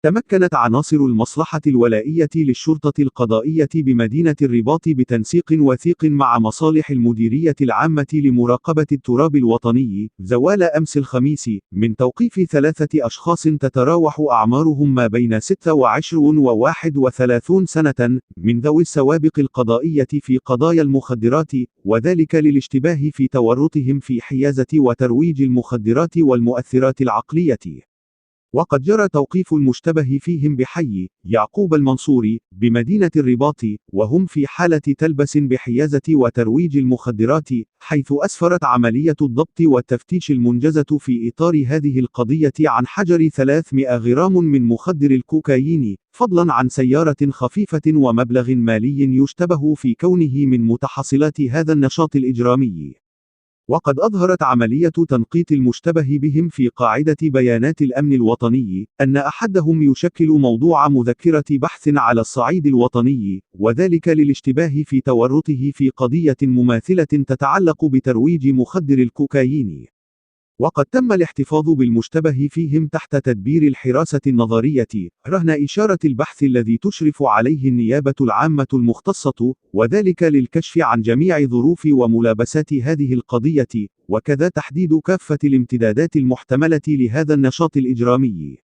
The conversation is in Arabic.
تمكنت عناصر المصلحة الولائية للشرطة القضائية بمدينة الرباط بتنسيق وثيق مع مصالح المديرية العامة لمراقبة التراب الوطني زوال أمس الخميس من توقيف 3 أشخاص تتراوح أعمارهم ما بين 26 و 31 سنة من ذوي السوابق القضائية في قضايا المخدرات، وذلك للاشتباه في تورطهم في حيازة وترويج المخدرات والمؤثرات العقلية. وقد جرى توقيف المشتبه فيهم بحي يعقوب المنصوري بمدينة الرباط، وهم في حالة تلبس بحيازة وترويج المخدرات، حيث أسفرت عملية الضبط والتفتيش المنجزة في إطار هذه القضية عن حجر 300 غرام من مخدر الكوكايين، فضلا عن سيارة خفيفة ومبلغ مالي يشتبه في كونه من متحصلات هذا النشاط الإجرامي. وقد أظهرت عملية تنقيط المشتبه بهم في قاعدة بيانات الأمن الوطني أن أحدهم يشكل موضوع مذكرة بحث على الصعيد الوطني، وذلك للاشتباه في تورطه في قضية مماثلة تتعلق بترويج مخدر الكوكايين. وقد تم الاحتفاظ بالمشتبه فيهم تحت تدبير الحراسة النظرية رهن إشارة البحث الذي تشرف عليه النيابة العامة المختصة، وذلك للكشف عن جميع ظروف وملابسات هذه القضية، وكذا تحديد كافة الامتدادات المحتملة لهذا النشاط الإجرامي.